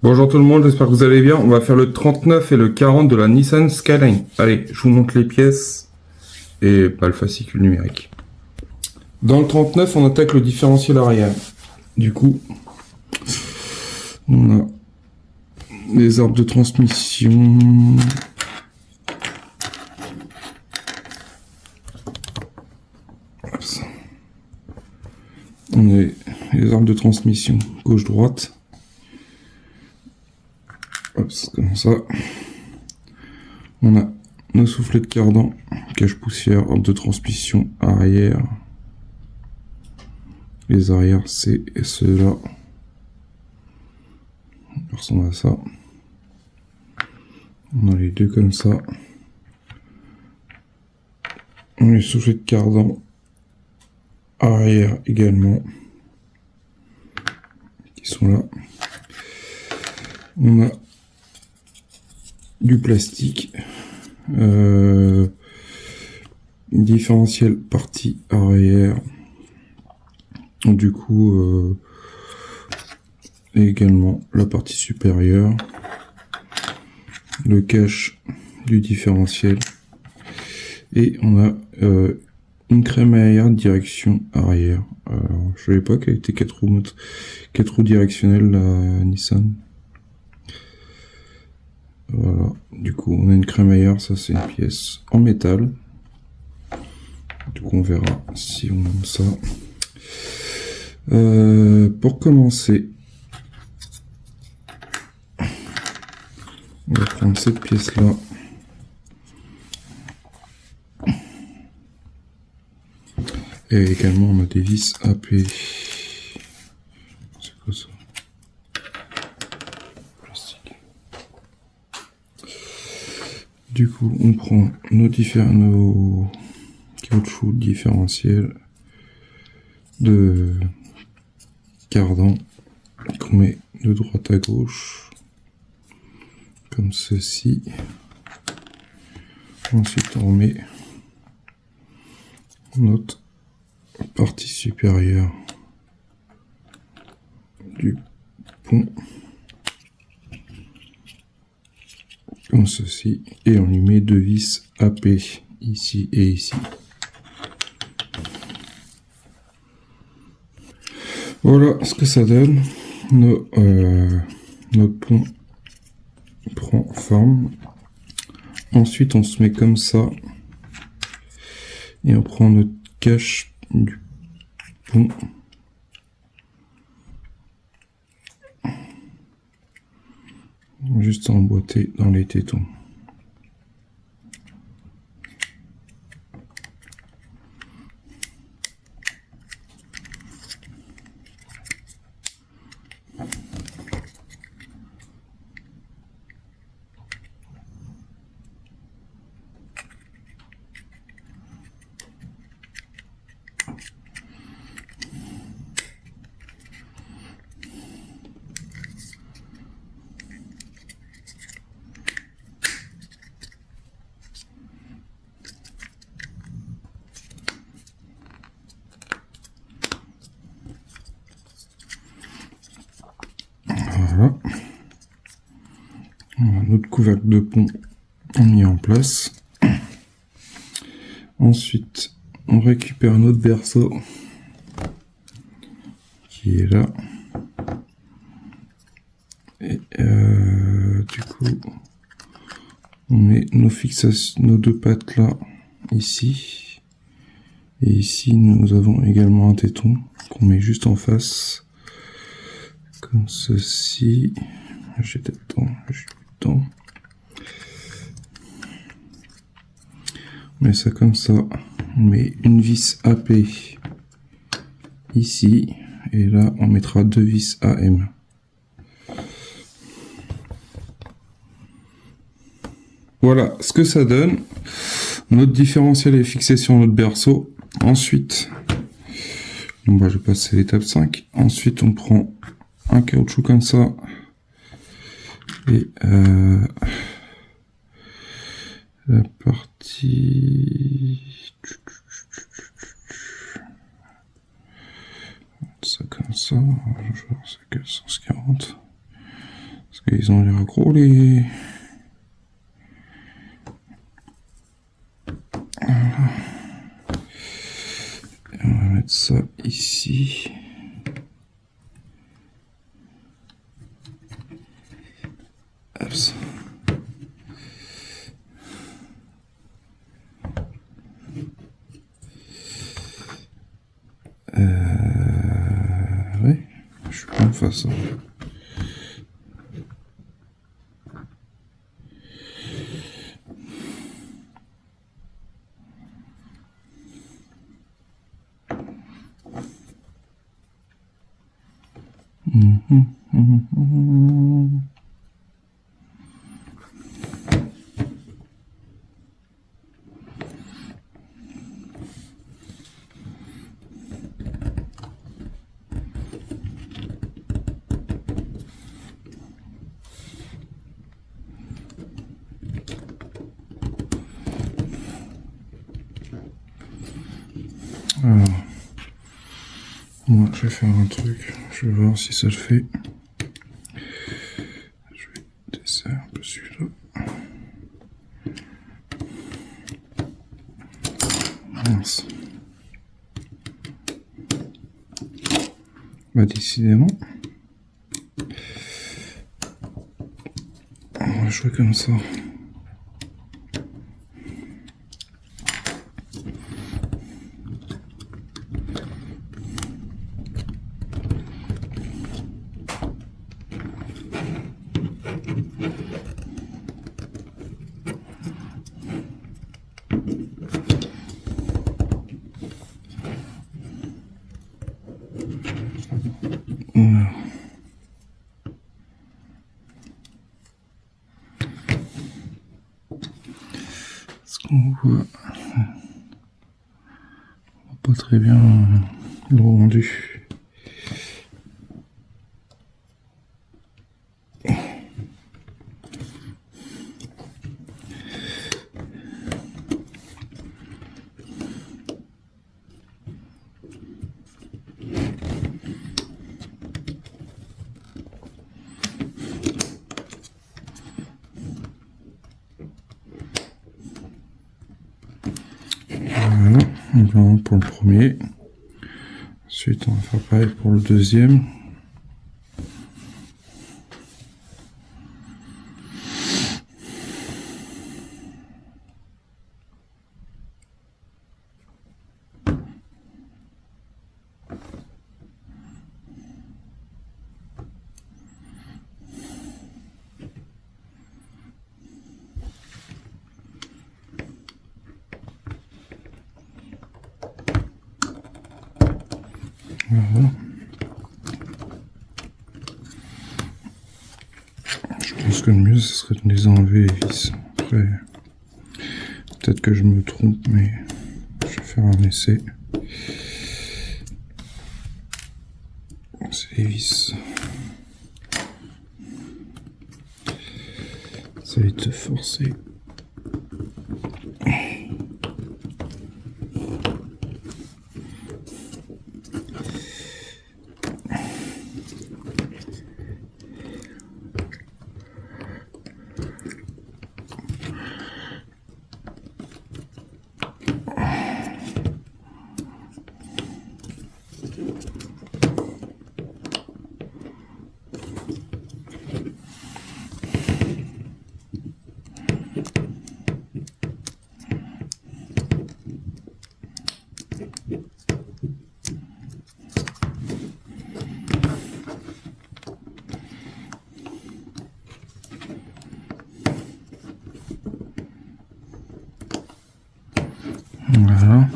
Bonjour tout le monde, j'espère que vous allez bien. On va faire le 39 et le 40 de la Nissan Skyline. Allez, je vous montre les pièces et pas le fascicule numérique. Dans le 39, on attaque le différentiel arrière. Du coup, on a les arbres de transmission. On a les arbres de transmission gauche-droite. Hop, c'est comme ça. On a nos soufflets de cardan, cache-poussière, arbre de transmission arrière. Les arrières, c'est ceux-là. Ça ressemble à ça. On a les deux comme ça. On a les soufflets de cardan arrière également, qui sont là. On a du plastique. Différentiel partie arrière. Du coup, également la partie supérieure. Le cache du différentiel. Et on a une crémaillère direction arrière. Je savais pas qu'elle était 4 roues directionnelles, la Nissan. Voilà, du coup on a une crémaillère, ça c'est une pièce en métal. Du coup on verra si on aime ça. Pour commencer, on va prendre cette pièce là. Et également on a des vis AP. C'est quoi ça? Plastique. Du coup on prend nos caoutchouc différentiels de cardan qu'on met de droite à gauche comme ceci. Ensuite on met notre partie supérieure du pont comme ceci et on lui met deux vis AP ici et ici. Voilà ce que ça donne. Notre pont prend forme. Ensuite on se met comme ça et on prend notre cache du pont juste emboîté dans les tétons. Voilà. Notre couvercle de pont mis en place. Ensuite, on récupère notre berceau qui est là. Et du coup, on met nos fixations, nos deux pattes là, ici. Et ici, nous avons également un téton qu'on met juste en face. Comme ceci. J'ai peut-être temps, j'ai plus de temps. On met ça comme ça. On met une vis AP ici. Et là, on mettra deux vis AM. Voilà ce que ça donne. Notre différentiel est fixé sur notre berceau. Ensuite, je vais passer à l'étape 5. Ensuite, on prend un caoutchouc comme ça. Et la partie... Ça comme ça. Je vais voir, c'est 440. Et ils ont l'air gros les... Voilà. Et on va mettre ça ici. Hop ça. Ouais, je suis bien face ça. Alors, moi je vais faire un truc, je vais voir si ça le fait. Je vais desserrer un peu celui-là. Mince. Bah décidément. On va jouer comme ça. Voilà. Ce qu'on voit pas très bien le rendu. Voilà, donc pour le premier. Ensuite, on va faire pareil pour le deuxième. Voilà. Je pense que le mieux, ce serait de les enlever les vis. Après, peut-être que je me trompe, mais je vais faire un essai. C'est les vis. Ça va être forcé. Voilà.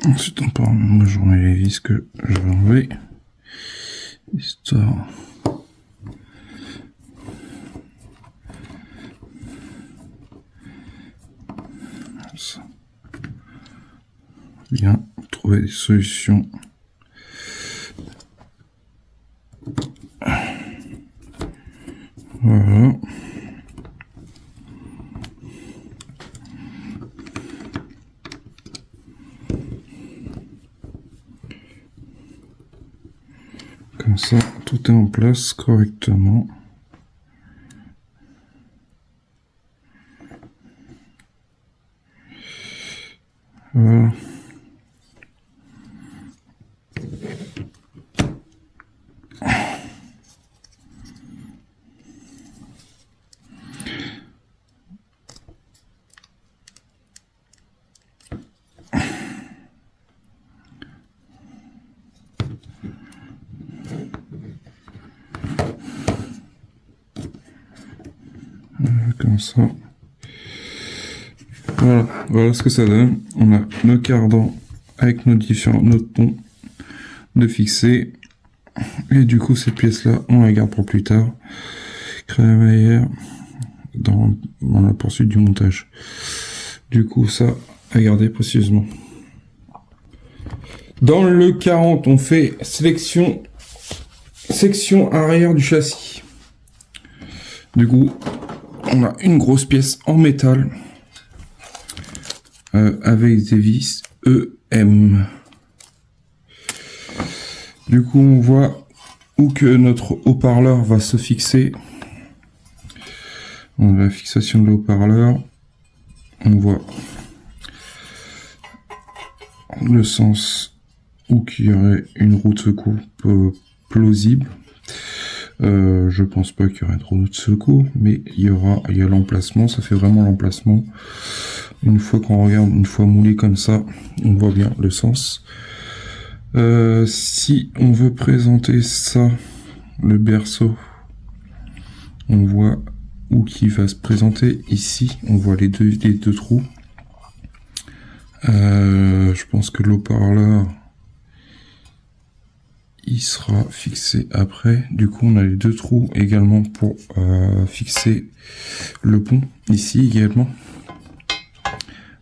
Ensuite, on part. Moi, je remets les vis que je vais enlever. Histoire. Ça. Bien trouver des solutions. Voilà. comme ça, tout est en place correctement. Voilà. Comme ça. Voilà ce que ça donne. On a nos cardans avec notre pont de fixer. Et du coup, cette pièce-là, on la garde pour plus tard. Crémaillère dans la poursuite du montage. Du coup, ça, à garder précieusement. Dans le 40, on fait section arrière du châssis. Du coup, on a une grosse pièce en métal avec des vis EM. Du coup, on voit où que notre haut-parleur va se fixer. On a la fixation de le haut-parleur. On voit le sens où qu'il y aurait une roue de secours plausible. Je pense pas qu'il y aurait de roue de secours, mais il y a l'emplacement. Ça fait vraiment l'emplacement. Une fois qu'on regarde, une fois moulé comme ça, on voit bien le sens. Si on veut présenter ça, le berceau, on voit où qui va se présenter ici. On voit les deux trous. Je pense que l'haut-parleur, il sera fixé après. Du coup, on a les deux trous également pour fixer le pont ici également.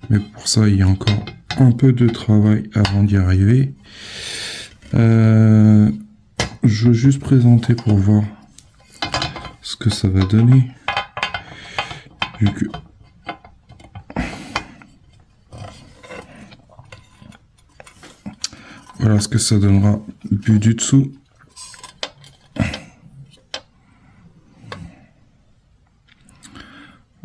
Mais pour ça, il y a encore un peu de travail avant d'y arriver. Je veux juste présenter pour voir ce que ça va donner. Vu que voilà ce que ça donnera vu du dessous.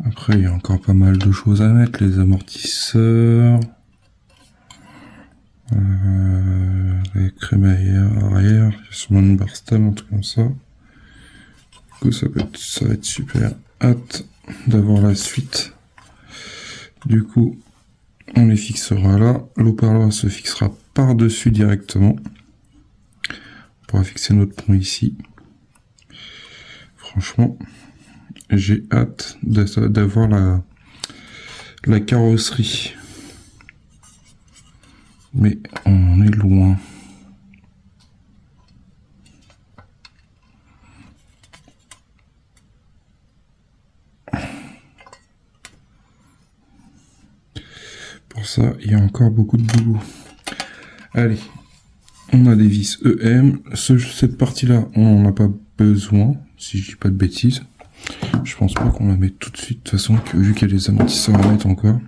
Après, il y a encore pas mal de choses à mettre. Les amortisseurs. Les crémaillères arrière. Il y a sûrement une barre stable, un truc comme ça. Du coup, ça va être super. Hâte d'avoir la suite. Du coup, on les fixera là. L'haut-parleur se fixera par-dessus directement. On pourra fixer notre pont ici. Franchement, j'ai hâte d'avoir la carrosserie. Mais on est loin. Pour ça, il y a encore beaucoup de boulot. Allez, on a des vis EM. Cette partie-là, on n'en a pas besoin, si je dis pas de bêtises. Je pense pas qu'on la mette tout de suite, de toute façon, vu qu'il y a des amortisseurs à mettre encore.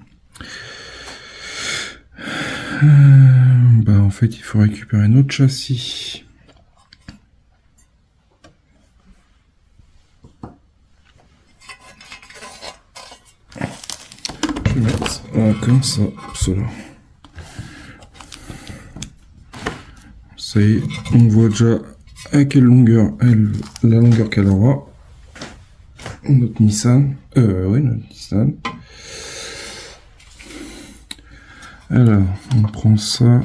En fait, il faut récupérer notre châssis. Je vais mettre comme ça, cela. Ça y est, on voit déjà à quelle longueur la longueur qu'elle aura. Notre Nissan. Oui, notre Nissan. Alors, on prend ça.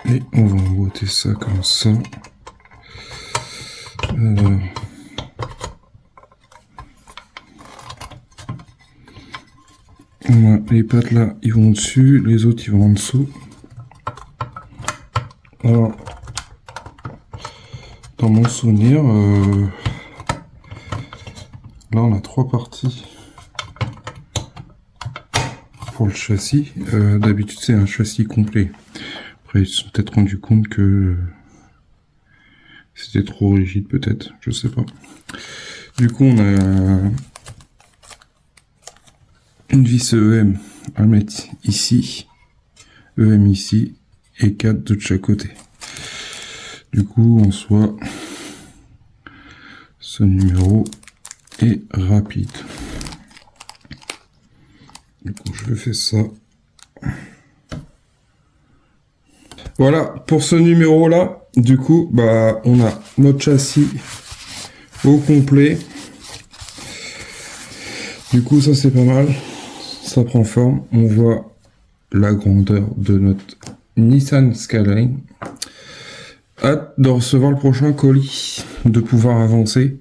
Et on va emboîter ça comme ça. Alors. Voilà, les pattes là, ils vont dessus, les autres ils vont en dessous. Alors, dans mon souvenir, là on a 3 parties pour le châssis. D'habitude c'est un châssis complet. Après ils se sont peut-être rendu compte que c'était trop rigide peut-être, je sais pas. Du coup on a une vis EM à le mettre ici, EM ici, et 4 de chaque côté. Du coup, en soi, ce numéro est rapide. Du coup, je fais ça. Voilà, pour ce numéro-là, du coup, bah, on a notre châssis au complet. Du coup, ça c'est pas mal. Ça prend forme. On voit la grandeur de notre Nissan Skyline. Hâte de recevoir le prochain colis, de pouvoir avancer.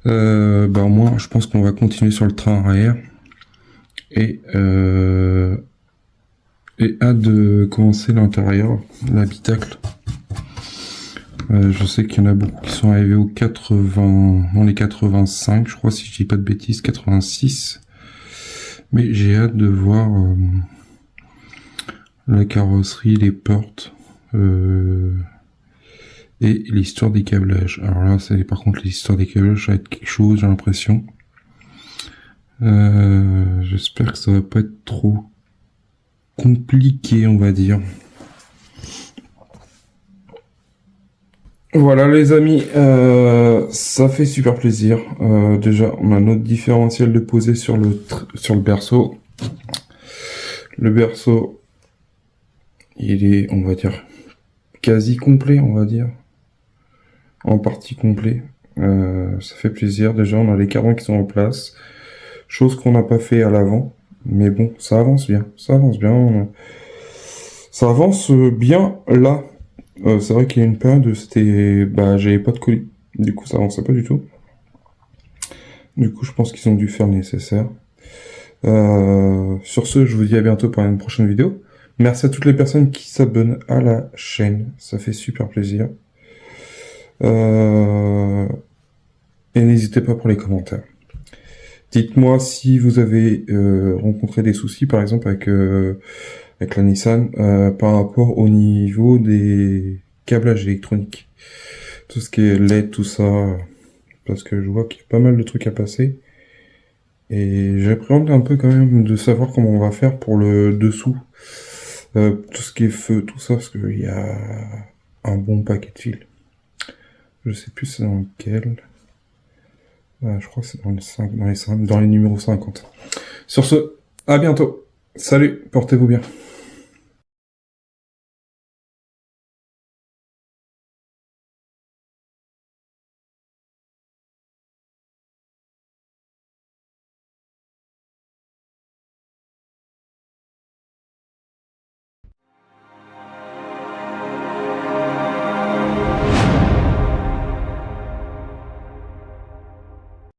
Bah, au moins, je pense qu'on va continuer sur le train arrière. Et hâte de commencer l'intérieur, l'habitacle. Je sais qu'il y en a beaucoup qui sont arrivés aux 80, dans les 85, je crois, si je dis pas de bêtises, 86. Mais j'ai hâte de voir la carrosserie, les portes et l'histoire des câblages. Alors là, c'est par contre l'histoire des câblages, ça va être quelque chose, j'ai l'impression. J'espère que ça va pas être trop compliqué, on va dire. Voilà les amis, ça fait super plaisir. Déjà, on a notre différentiel de poser sur le berceau. Le berceau, il est, on va dire, quasi complet, on va dire. En partie complet. Ça fait plaisir. Déjà, on a les cadrans qui sont en place. Chose qu'on n'a pas fait à l'avant. Mais bon, ça avance bien. Ça avance bien. Ça avance bien là. C'est vrai qu'il y a une période où c'était, bah, j'avais pas de colis. Du coup, ça avançait pas du tout. Du coup, je pense qu'ils ont dû faire le nécessaire. Sur ce, je vous dis à bientôt pour une prochaine vidéo. Merci à toutes les personnes qui s'abonnent à la chaîne. Ça fait super plaisir. Et n'hésitez pas pour les commentaires. Dites-moi si vous avez rencontré des soucis, par exemple, avec la Nissan, par rapport au niveau des câblages électroniques. Tout ce qui est LED, tout ça, parce que je vois qu'il y a pas mal de trucs à passer. Et j'appréhende un peu quand même de savoir comment on va faire pour le dessous. Tout ce qui est feu, tout ça, parce qu'il y a un bon paquet de fils. Je sais plus c'est dans lequel. Je crois que c'est dans les numéros 50. Sur ce, à bientôt. Salut, portez-vous bien.